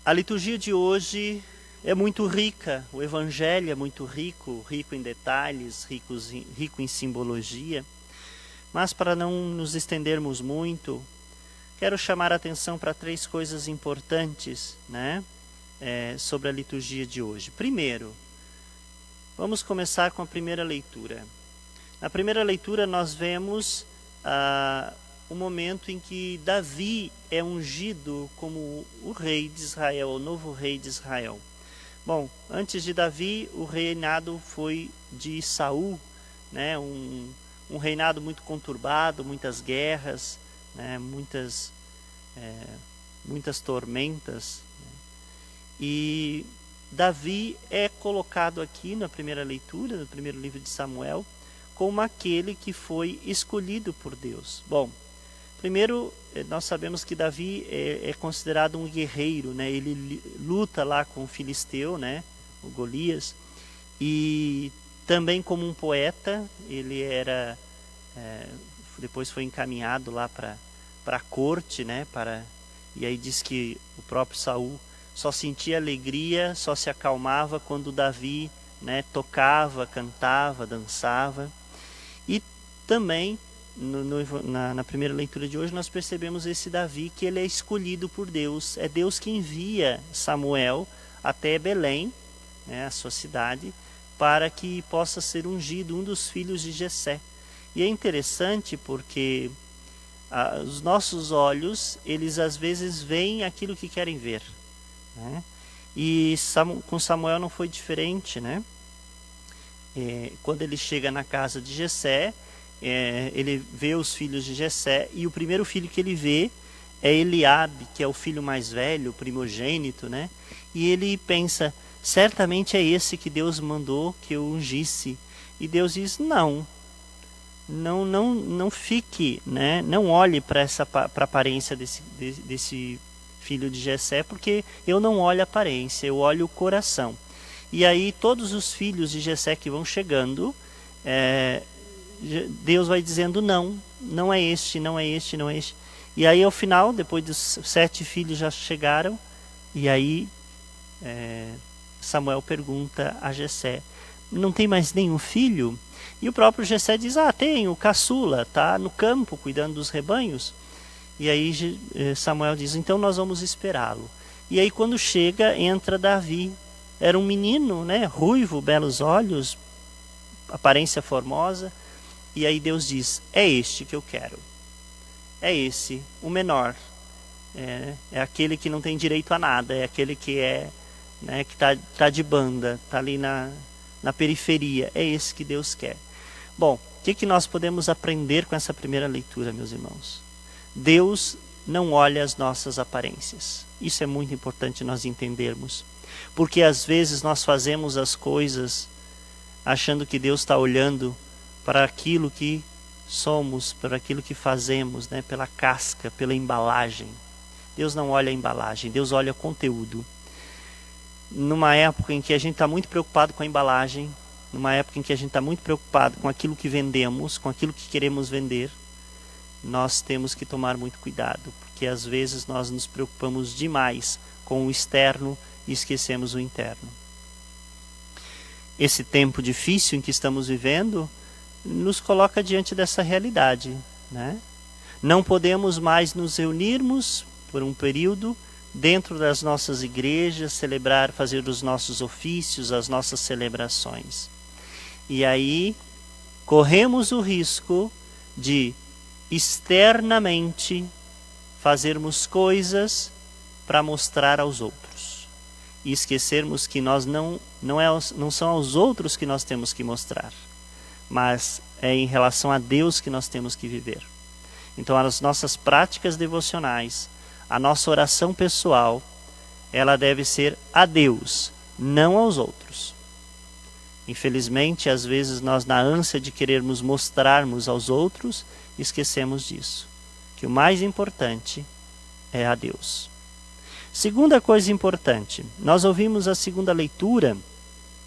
A liturgia de hoje é muito rica, o Evangelho é muito rico, rico em detalhes, rico em simbologia. Mas para não nos estendermos muito, quero chamar a atenção para 3 coisas importantes, sobre a liturgia de hoje. Primeiro, vamos começar com a primeira leitura. Na primeira leitura nós vemos o momento em que Davi é ungido como o rei de Israel, o novo rei de Israel. Bom, antes de Davi, o reinado foi de Saul, um reinado muito conturbado, muitas guerras, muitas tormentas. E Davi é colocado aqui na primeira leitura, no primeiro livro de Samuel, como aquele que foi escolhido por Deus. Bom, primeiro nós sabemos que Davi é considerado um guerreiro, ele luta lá com o filisteu, o Golias, e também como um poeta. Ele era depois foi encaminhado lá para a corte, e aí diz que o próprio Saul só sentia alegria, só se acalmava quando Davi tocava, cantava, dançava. E também na primeira leitura de hoje nós percebemos esse Davi, que ele é escolhido por Deus. É Deus que envia Samuel até Belém, a sua cidade, para que possa ser ungido um dos filhos de Jessé. E é interessante porque os nossos olhos, eles às vezes veem aquilo que querem ver, E com Samuel não foi diferente, quando ele chega na casa de Jessé, ele vê os filhos de Jessé, e o primeiro filho que ele vê é Eliabe, que é o filho mais velho, o primogênito, E ele pensa, certamente é esse que Deus mandou que eu ungisse. E Deus diz, não fique, não olhe para a aparência desse filho de Jessé, porque eu não olho a aparência, eu olho o coração. E aí todos os filhos de Jessé que vão chegando, Deus vai dizendo, não é este, não é este, não é este. E aí ao final, depois dos 7 filhos já chegaram, e aí Samuel pergunta a Jessé, não tem mais nenhum filho? E o próprio Jessé diz, tem, o caçula, está no campo cuidando dos rebanhos. E aí Samuel diz, então nós vamos esperá-lo. E aí quando chega, entra Davi. Era um menino, ruivo, belos olhos, aparência formosa. E aí Deus diz, é este que eu quero. É esse, o menor. É aquele que não tem direito a nada, é aquele que que tá de banda, está ali na periferia. É esse que Deus quer. Bom, o que nós podemos aprender com essa primeira leitura, meus irmãos? Deus não olha as nossas aparências. Isso é muito importante nós entendermos. Porque às vezes nós fazemos as coisas achando que Deus está olhando para aquilo que somos, para aquilo que fazemos, pela casca, pela embalagem. Deus não olha a embalagem, Deus olha o conteúdo. Numa época em que a gente está muito preocupado com a embalagem, numa época em que a gente está muito preocupado com aquilo que vendemos, com aquilo que queremos vender, nós temos que tomar muito cuidado, porque às vezes nós nos preocupamos demais com o externo e esquecemos o interno. Esse tempo difícil em que estamos vivendo nos coloca diante dessa realidade, Não podemos mais nos reunirmos por um período dentro das nossas igrejas, celebrar, fazer os nossos ofícios, as nossas celebrações. E aí corremos o risco de externamente fazermos coisas para mostrar aos outros e esquecermos que nós não são aos outros que nós temos que mostrar, mas é em relação a Deus que nós temos que viver. Então as nossas práticas devocionais, a nossa oração pessoal, ela deve ser a Deus, não aos outros. Infelizmente, às vezes nós, na ânsia de querermos mostrarmos aos outros, esquecemos disso, que o mais importante é a Deus. Segunda coisa importante, nós ouvimos a segunda leitura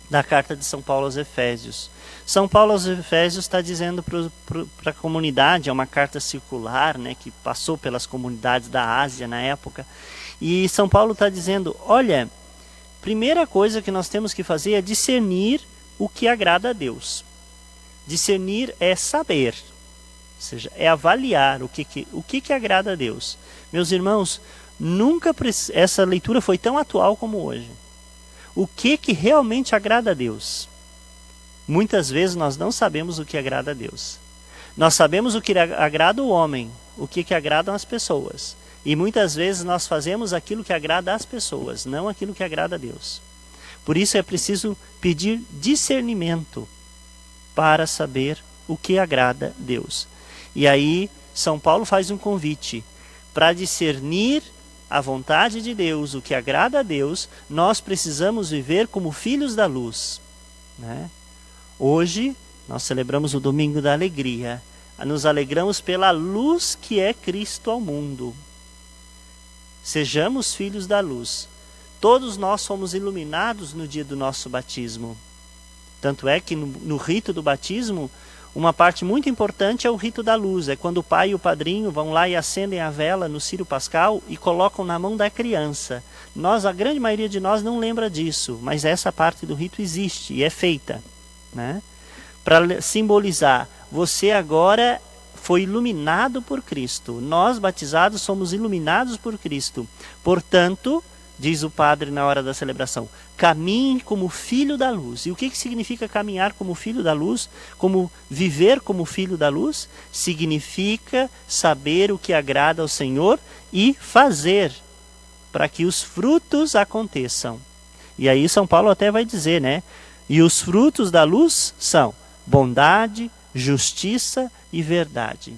da carta de São Paulo aos Efésios. São Paulo aos Efésios está dizendo para a comunidade, é uma carta circular, que passou pelas comunidades da Ásia na época, E São Paulo está dizendo, olha, primeira coisa que nós temos que fazer é discernir o que agrada a Deus. Discernir é saber, ou seja, é avaliar o que agrada a Deus. Meus irmãos, nunca essa leitura foi tão atual como hoje. O que realmente agrada a Deus? Muitas vezes nós não sabemos o que agrada a Deus. Nós sabemos o que agrada o homem, o que agradam as pessoas. E muitas vezes nós fazemos aquilo que agrada às pessoas, não aquilo que agrada a Deus. Por isso é preciso pedir discernimento para saber o que agrada a Deus. E aí São Paulo faz um convite para discernir a vontade de Deus, o que agrada a Deus. Nós precisamos viver como filhos da luz, né? Hoje nós celebramos o Domingo da Alegria. Nos alegramos pela luz que é Cristo ao mundo. Sejamos filhos da luz. Todos nós fomos iluminados no dia do nosso batismo. Tanto é que no rito do batismo, uma parte muito importante é o rito da luz. É quando o pai e o padrinho vão lá e acendem a vela no círio pascal e colocam na mão da criança. A grande maioria de nós não lembra disso, mas essa parte do rito existe e é feita, né? Para simbolizar, você agora foi iluminado por Cristo. Nós, batizados, somos iluminados por Cristo. Portanto, diz o padre na hora da celebração, caminhe como filho da luz. E o que significa caminhar como filho da luz? Como viver como filho da luz? Significa saber o que agrada ao Senhor e fazer para que os frutos aconteçam. E aí São Paulo até vai dizer, né? E os frutos da luz são bondade, justiça e verdade.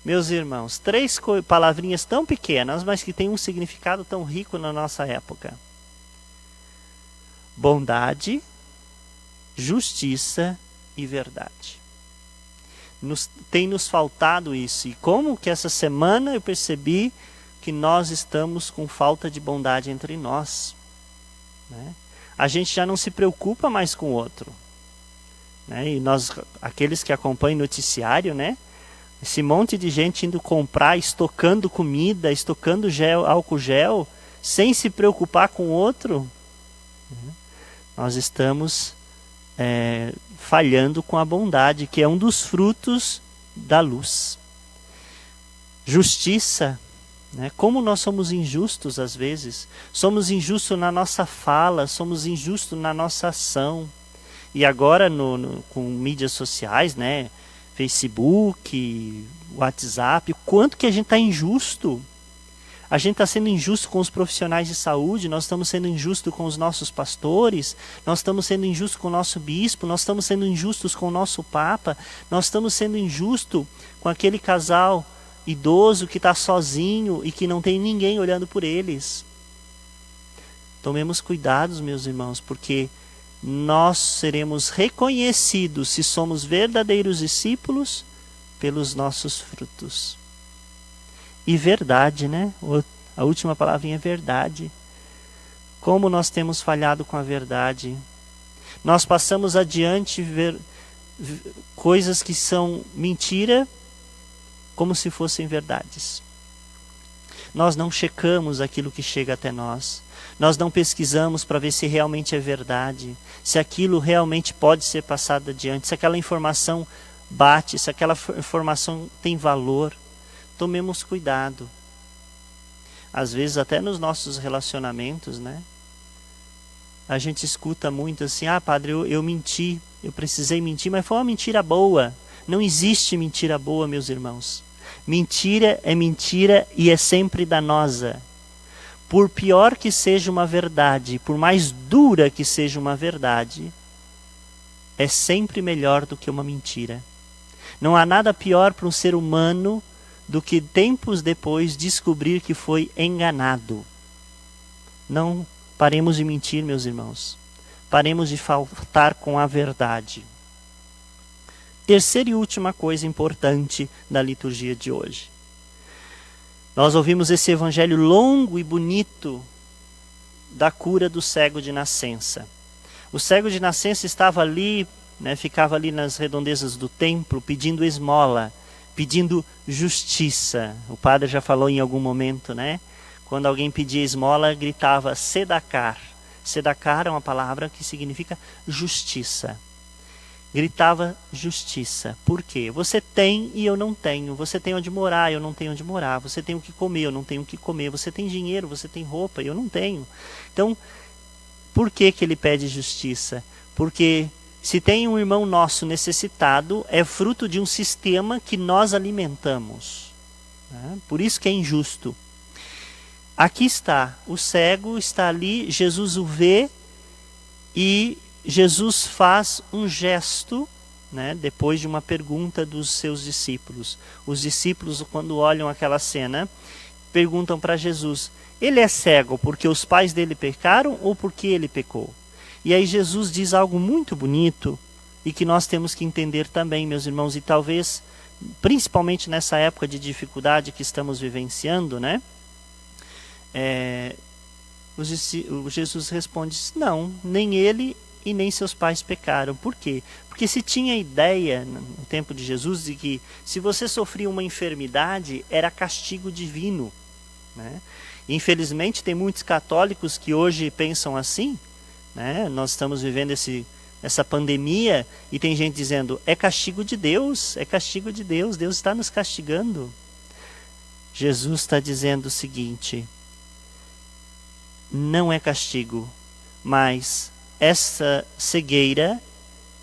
Meus irmãos, 3 palavrinhas tão pequenas, mas que têm um significado tão rico na nossa época. Bondade, justiça e verdade. Tem nos faltado isso. E como que essa semana eu percebi que nós estamos com falta de bondade entre nós, né? A gente já não se preocupa mais com o outro, né? E nós, aqueles que acompanham o noticiário, né? Esse monte de gente indo comprar, estocando comida, estocando álcool gel, sem se preocupar com o outro. Nós estamos falhando com a bondade, que é um dos frutos da luz. Justiça, né? Como nós somos injustos às vezes. Somos injustos na nossa fala, somos injustos na nossa ação. E agora com mídias sociais, né? Facebook, WhatsApp, o quanto que a gente está injusto. A gente está sendo injusto com os profissionais de saúde, nós estamos sendo injustos com os nossos pastores, nós estamos sendo injustos com o nosso bispo, nós estamos sendo injustos com o nosso papa, nós estamos sendo injustos com aquele casal idoso que está sozinho e que não tem ninguém olhando por eles. Tomemos cuidados, meus irmãos, porque nós seremos reconhecidos, se somos verdadeiros discípulos, pelos nossos frutos. E verdade, né? A última palavrinha é verdade. Como nós temos falhado com a verdade. Nós passamos adiante coisas que são mentira, como se fossem verdades. Nós não checamos aquilo que chega até nós. Nós não pesquisamos para ver se realmente é verdade, se aquilo realmente pode ser passado adiante, se aquela informação bate, se aquela informação tem valor. Tomemos cuidado. Às vezes até nos nossos relacionamentos, né? A gente escuta muito assim, padre, eu menti, eu precisei mentir, mas foi uma mentira boa. Não existe mentira boa, meus irmãos. Mentira é mentira e é sempre danosa. Por pior que seja uma verdade, por mais dura que seja uma verdade, é sempre melhor do que uma mentira. Não há nada pior para um ser humano do que tempos depois descobrir que foi enganado. Não paremos de mentir, meus irmãos. Paremos de faltar com a verdade. Terceira e última coisa importante da liturgia de hoje. Nós ouvimos esse evangelho longo e bonito da cura do cego de nascença. O cego de nascença estava ali, né, ficava ali nas redondezas do templo pedindo esmola, pedindo justiça. O padre já falou em algum momento, né? quando alguém pedia esmola, gritava sedacar. Sedacar é uma palavra que significa justiça. Gritava justiça. Por quê? Você tem e eu não tenho. Você tem onde morar, eu não tenho onde morar. Você tem o que comer, eu não tenho o que comer. Você tem dinheiro, você tem roupa, eu não tenho. Então, por que que ele pede justiça? Porque se tem um irmão nosso necessitado, é fruto de um sistema que nós alimentamos. Né? Por isso que é injusto. Aqui está, o cego está ali, Jesus o vê e Jesus faz um gesto, né, depois de uma pergunta dos seus discípulos. Os discípulos, quando olham aquela cena, perguntam para Jesus, ele é cego porque os pais dele pecaram ou porque ele pecou? E aí Jesus diz algo muito bonito e que nós temos que entender também, meus irmãos, e talvez, principalmente nessa época de dificuldade que estamos vivenciando, né? Jesus responde, não, nem ele e nem seus pais pecaram. Por quê? Porque se tinha a ideia no tempo de Jesus de que se você sofria uma enfermidade era castigo divino, né? Infelizmente tem muitos católicos que hoje pensam assim, né? Nós estamos vivendo essa pandemia e tem gente dizendo é castigo de Deus, Deus está nos castigando. Jesus está dizendo o seguinte, não é castigo, mas essa cegueira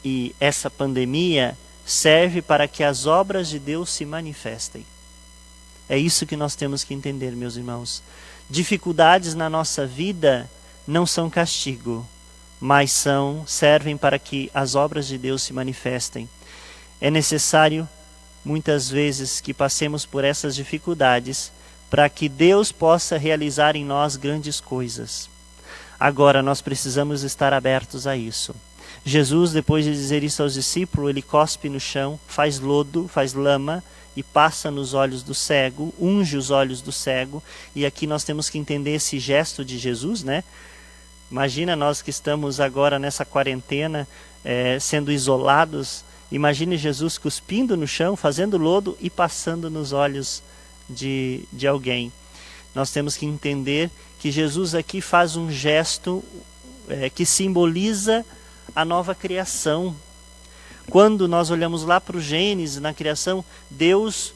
e essa pandemia serve para que as obras de Deus se manifestem. É isso que nós temos que entender, meus irmãos. Dificuldades na nossa vida não são castigo, mas servem para que as obras de Deus se manifestem. É necessário, muitas vezes, que passemos por essas dificuldades para que Deus possa realizar em nós grandes coisas. Agora, nós precisamos estar abertos a isso. Jesus, depois de dizer isso aos discípulos, ele cospe no chão, faz lodo, faz lama e passa nos olhos do cego, unge os olhos do cego. E aqui nós temos que entender esse gesto de Jesus, né? Imagina nós que estamos agora nessa quarentena, sendo isolados. Imagine Jesus cuspindo no chão, fazendo lodo e passando nos olhos de alguém. Nós temos que entender que Jesus aqui faz um gesto que simboliza a nova criação. Quando nós olhamos lá para o Gênesis, na criação, Deus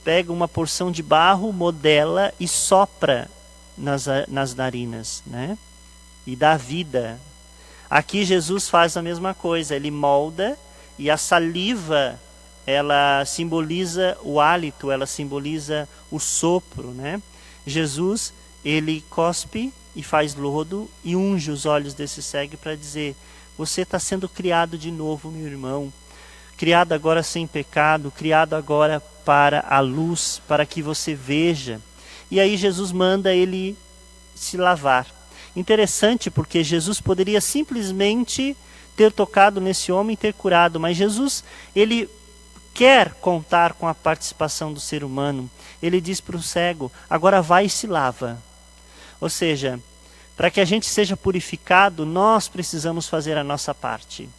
pega uma porção de barro, modela e sopra nas narinas, né? E dá vida. Aqui Jesus faz a mesma coisa, ele molda e a saliva ela simboliza o hálito, ela simboliza o sopro, né? Jesus, ele cospe e faz lodo e unge os olhos desse cego para dizer, você está sendo criado de novo, meu irmão. Criado agora sem pecado, criado agora para a luz, para que você veja. E aí Jesus manda ele se lavar. Interessante porque Jesus poderia simplesmente ter tocado nesse homem e ter curado, mas Jesus, ele quer contar com a participação do ser humano. Ele diz para o cego, agora vai e se lava. Ou seja, para que a gente seja purificado, nós precisamos fazer a nossa parte.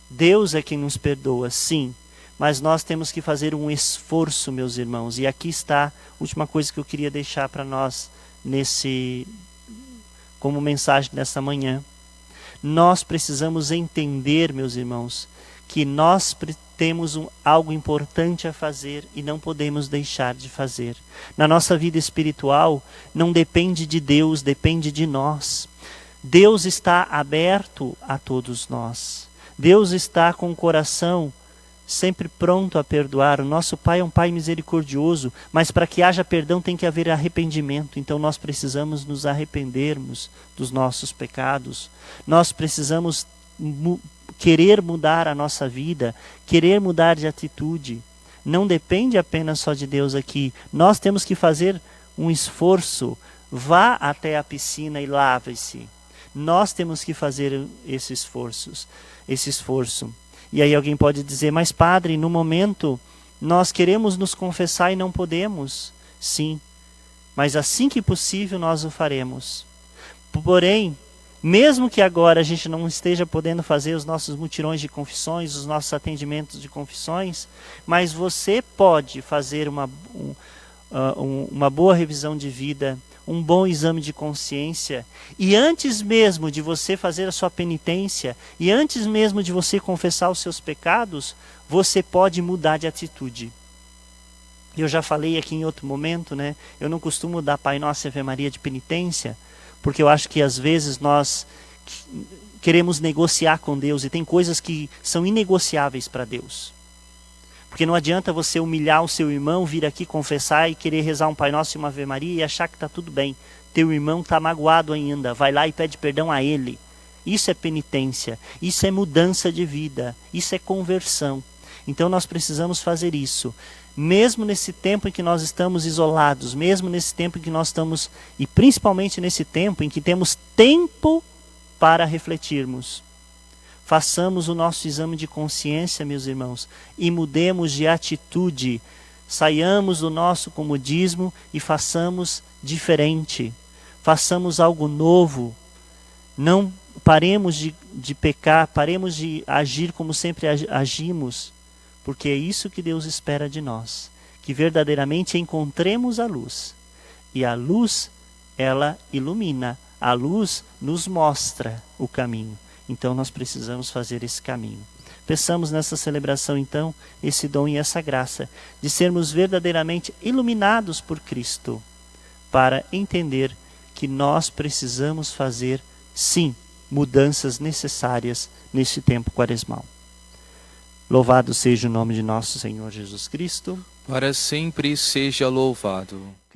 Deus é quem nos perdoa, sim, mas nós temos que fazer um esforço, meus irmãos. E aqui está a última coisa que eu queria deixar para nós como mensagem dessa manhã. Nós precisamos entender, meus irmãos, que nós temos algo importante a fazer e não podemos deixar de fazer. Na nossa vida espiritual, não depende de Deus, depende de nós. Deus está aberto a todos nós. Deus está com o coração sempre pronto a perdoar. O nosso Pai é um Pai misericordioso, mas para que haja perdão tem que haver arrependimento. Então nós precisamos nos arrependermos dos nossos pecados. Nós precisamos querer mudar a nossa vida, querer mudar de atitude. Não depende apenas só de Deus aqui. Nós temos que fazer um esforço. Vá até a piscina e lave-se. Nós temos que fazer esse esforço. E aí alguém pode dizer, mas padre, no momento nós queremos nos confessar e não podemos. Sim, mas assim que possível nós o faremos. Porém, mesmo que agora a gente não esteja podendo fazer os nossos mutirões de confissões, os nossos atendimentos de confissões, mas você pode fazer uma boa revisão de vida, um bom exame de consciência, e antes mesmo de você fazer a sua penitência, e antes mesmo de você confessar os seus pecados, você pode mudar de atitude. Eu já falei aqui em outro momento, né? Eu não costumo dar Pai Nosso e Ave Maria de penitência, porque eu acho que às vezes nós queremos negociar com Deus, e tem coisas que são inegociáveis para Deus. Porque não adianta você humilhar o seu irmão, vir aqui confessar e querer rezar um Pai Nosso e uma Ave Maria e achar que está tudo bem. Teu irmão está magoado ainda, vai lá e pede perdão a ele. Isso é penitência, isso é mudança de vida, isso é conversão. Então nós precisamos fazer isso. Mesmo nesse tempo em que nós estamos isolados, mesmo nesse tempo em que nós estamos, e principalmente nesse tempo em que temos tempo para refletirmos. Façamos o nosso exame de consciência, meus irmãos, e mudemos de atitude. Saiamos do nosso comodismo e façamos diferente. Façamos algo novo. Não paremos de pecar, paremos de agir como sempre agimos, porque é isso que Deus espera de nós, que verdadeiramente encontremos a luz. E a luz, ela ilumina, a luz nos mostra o caminho. Então nós precisamos fazer esse caminho. Peçamos nessa celebração então esse dom e essa graça de sermos verdadeiramente iluminados por Cristo, para entender que nós precisamos fazer, sim, mudanças necessárias neste tempo quaresmal. Louvado seja o nome de nosso Senhor Jesus Cristo. Para sempre seja louvado.